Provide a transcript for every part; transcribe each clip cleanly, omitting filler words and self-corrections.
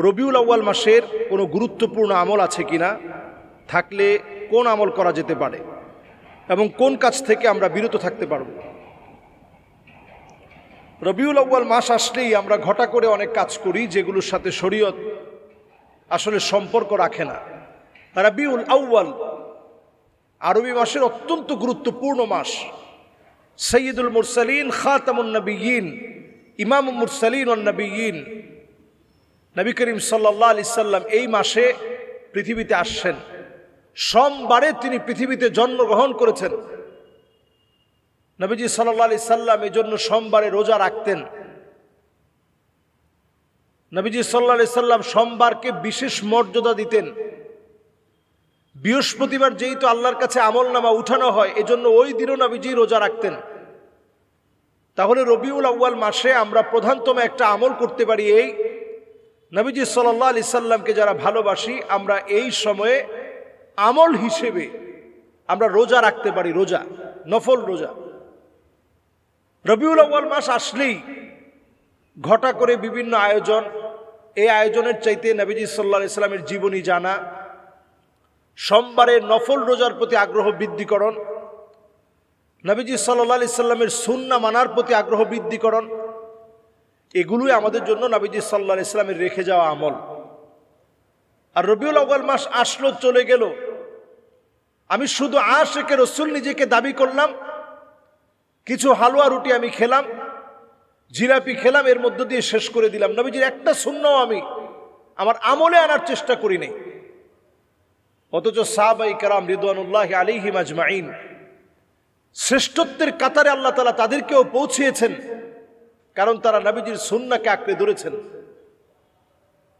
রবিউল আউয়াল মাসের কোনো গুরুত্বপূর্ণ আমল আছে কিনা, থাকলে কোন আমল করা যেতে পারে এবং কোন কাজ থেকে আমরা বিরত থাকতে পারব। রবিউল আউয়াল মাস আসলেই আমরা ঘটা করে অনেক কাজ করি যেগুলোর সাথে শরীয়ত আসলে সম্পর্ক রাখে না। রবিউল আউয়াল আরবি মাসের অত্যন্ত গুরুত্বপূর্ণ মাস। সৈয়দুল মুরসালিন, খাতামুন নবিয়্যিন, ইমামুল মুরসালিন ওয়ান নবিয়্যিন নবী করিম সাল্লাল্লাহু আলাইহি সাল্লাম এই মাসে পৃথিবীতে আসছেন। সোমবারে তিনি পৃথিবীতে জন্মগ্রহণ করেছেন। নবীজি সাল্লাল্লাহু আলাইহি সাল্লাম এই জন্য সোমবারে রোজা রাখতেন। নবীজি সাল্লাল্লাহু আলাইহি সাল্লাম সোমবারকে বিশেষ মর্যাদা দিতেন। বৃহস্পতিবার যেহেতু আল্লাহর কাছে আমলনামা উঠানো হয়, এজন্য ওই দিনও নবীজি রোজা রাখতেন। তাহলে রবিউল আউয়াল মাসে আমরা প্রধানতম একটা আমল করতে পারি, এই নবীজি সাল্লাল্লাহু আলাইহি সাল্লামকে যারা ভালোবাসি আমরা এই সময়ে আমল হিসেবে আমরা রোজা রাখতে পারি, রোজা, নফল রোজা। রবিউল আউয়াল মাস আসলেই ঘটা করে বিভিন্ন আয়োজন, এই আয়োজনের চাইতে নবীজি সাল্লাল্লাহু আলাইহি সাল্লামের জীবনী জানা, সোমবারে নফল রোজার প্রতি আগ্রহ বৃদ্ধিকরণ, নবীজি সাল্লাল্লাহু আলাইহি সাল্লামের সুন্নাহ মানার প্রতি আগ্রহ বৃদ্ধিকরণ, এগুলোই আমাদের জন্য নবীজি সাল্লাল্লাহু আলাইহি সাল্লামের রেখে যাওয়া আমল। আর রবিউল আউয়াল মাস আসলো, চলে গেল, আমি শুধু আশিকে রাসূল নিজেকে দাবি করলাম, কিছু হালুয়া রুটি আমি খেলাম, জিলাপি খেলাম, এর মধ্য দিয়ে শেষ করে দিলাম। নবীজির একটা সুন্নাহ আমি আমার আমলে আনার চেষ্টা করি নাই। অথচ সাহাবায়ে কেরাম রিদওয়ানুল্লাহি আলাইহিম আজমাইন শ্রেষ্ঠত্বের কাতারে আল্লাহ তাআলা তাদেরকেও পৌঁছিয়েছেন, কারণ তারা নবীজির সুন্নাহকে আঁকড়ে ধরেছেন।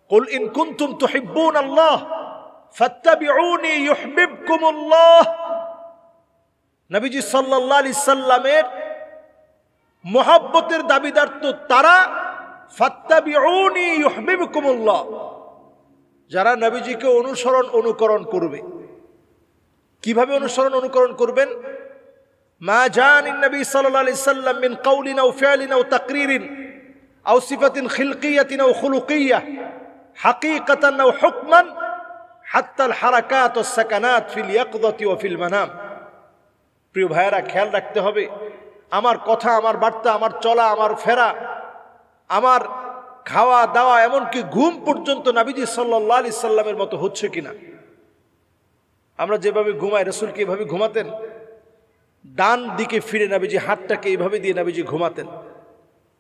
কুল ইন কুনতুম তুহিব্বুনাল্লাহ ফাত্তাবিউনি ইউহিব্বুকুমুল্লাহ। নবীজি সাল্লাল্লাহু আলাইহি সাল্লামের মুহাব্বতের দাবিদার তো তারা, ফাত্তাবিউনি ইউহিব্বুকুমুল্লাহ, যারা নবীজিকে অনুকরণ করবে। কিভাবে অনুকরণ করবেন? মা জানিন নবী সাল্লাল্লাহু আলাইহি সাল্লাম মিন কাউলিন আও ফি'লিন আও তাকরিরিন আও সিফাতিন খিলকিয়াতিন আও খুলুকিয়াহ হাকীকাতান আও হুকমান হাত্তা আল হারাকাত ওয়াস সাকানাত ফিল ইয়াকযাতি ওয়া ফিল মানাম। প্রিয় ভাইয়েরা, খেয়াল রাখতে হবে আমার কথা, আমার বার্তা, আমার চলা, আমার ফেরা, আমার খাওয়া দাওয়া, এমনকি ঘুম পর্যন্ত নবীজি সাল্লাল্লাহু আলাইহি সাল্লামের মতো হচ্ছে কিনা। আমরা যেভাবে ঘুমাই, রাসূল কি এভাবে ঘুমাতেন? ডান দিকে ফিরে নবীজি হাতটাকে এইভাবে দিয়ে নবীজি ঘুমাতেন,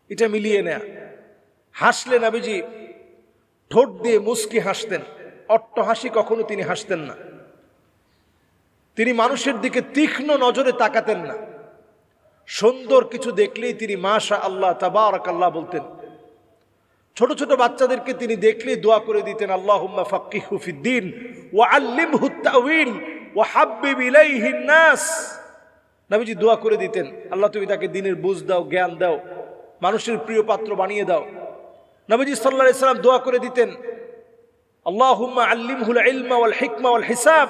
এটা মিলিয়ে নেয়া। হাসলে নবীজি ঠোঁট দিয়ে মুস্কি হাসতেন, অট্ট হাসি কখনো তিনি হাসতেন না। তিনি মানুষের দিকে তীক্ষ্ণ নজরে তাকাতেন না। সুন্দর কিছু দেখলেই তিনি মাশা আল্লাহ, তাবারাকাল্লাহ বলতেন। ছোট ছোট বাচ্চাদেরকে তিনি দেখলেই দোয়া করে দিতেন, আল্লাহুম্মা ফাক্কিহু ফিদ্দীন ওয়া আল্লিমহু তা'ওয়িল ওয়া হাব্বিব ইলাইহিন নাস। নবীজি দোয়া করে দিতেন, আল্লাহ তুমি তাকে দ্বীনের বুঝ দাও, জ্ঞান দাও, মানুষের প্রিয় পাত্র বানিয়ে দাও। নবীজি সাল্লাল্লাহু আলাইহি সাল্লাম দোয়া করে দিতেন, আল্লাহুম্মা আল্লিমহুল ইলমা ওয়াল হিকমা ওয়াল হিসাব।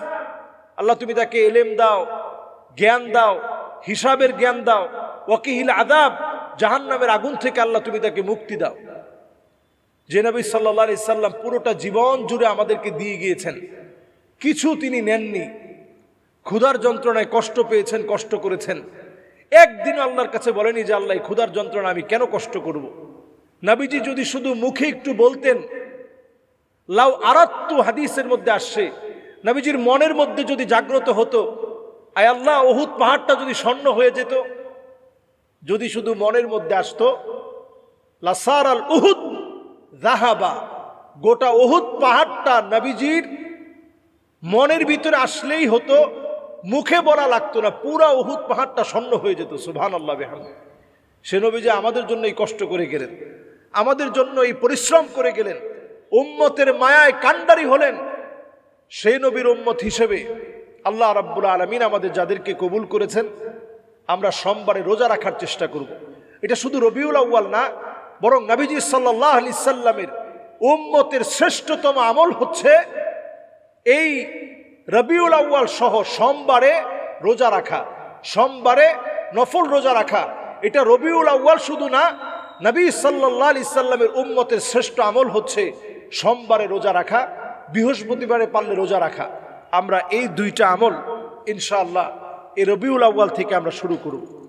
আল্লাহ তুমি তাকে ইলম দাও, জ্ঞান দাও, হিসাবের জ্ঞান দাও। ওয়াকিহিল আযাব, জাহান্নামের আগুন থেকে আল্লাহ তুমি তাকে মুক্তি দাও। যে নবী সাল্লাল্লাহু আলাইহি সাল্লাম পুরোটা জীবন জুড়ে আমাদেরকে দিয়ে গিয়েছেন, কিছু তিনি নেননি। ক্ষুধার যন্ত্রণায় কষ্ট পেয়েছেন, কষ্ট করেছেন, একদিন আল্লাহর কাছে বলেনি যে আল্লাহ ক্ষুধার যন্ত্রণা আমি কেন কষ্ট করব। নবীজি যদি শুধু মুখে একটু বলতেন, লাউ আরাত্তু, হাদিসের মধ্যে আসছে, নবীজির মনের মধ্যে যদি জাগ্রত হতো, আয় আল্লাহ উহুদ পাহাড়টা যদি স্বর্ণ হয়ে যেত, যদি শুধু মনের মধ্যে আসতো, লাসার আল উহুদ যাহাবা, গোটা উহুদ পাহাড়টা নবীজির মনের ভিতরে আসলেই হতো, মুখে বলা লাগতো না, পুরা উহুদ পাহাড়টা স্বর্ণ হয়ে যেত। সুবহানাল্লাহ বিহামদিহি। সে নবীজি আমাদের জন্য এই কষ্ট করে গেলেন, আমাদের জন্য এই পরিশ্রম করে গেলেন, উম্মতের মায়ায় কান্ডারি হলেন। সেই নবীর উম্মত হিসেবে আল্লাহ রাব্বুল আলামিন আমাদের যাদেরকে কবুল করেছেন, আমরা সোমবারে রোজা রাখার চেষ্টা করব। এটা শুধু রবিউল আউয়াল না, বরং নবীজি সাল্লাল্লাহু আলাইহি সাল্লামের উম্মতের শ্রেষ্ঠতম আমল হচ্ছে এই রবিউল আউয়াল সহ সোমবারে রোজা রাখা, সোমবারে নফল রোজা রাখা। এটা রবিউল আউয়াল শুধু না, নবী সাল্লাল্লাহু আলাইহি সাল্লামের উম্মতের শ্রেষ্ঠ আমল হচ্ছে সোমবারে রোজা রাখা, বৃহস্পতিবারে পারলে রোজা রাখা। আমরা এই দুইটা আমল ইনশাআল্লাহ এই রবিউল আউয়াল থেকে আমরা শুরু করব।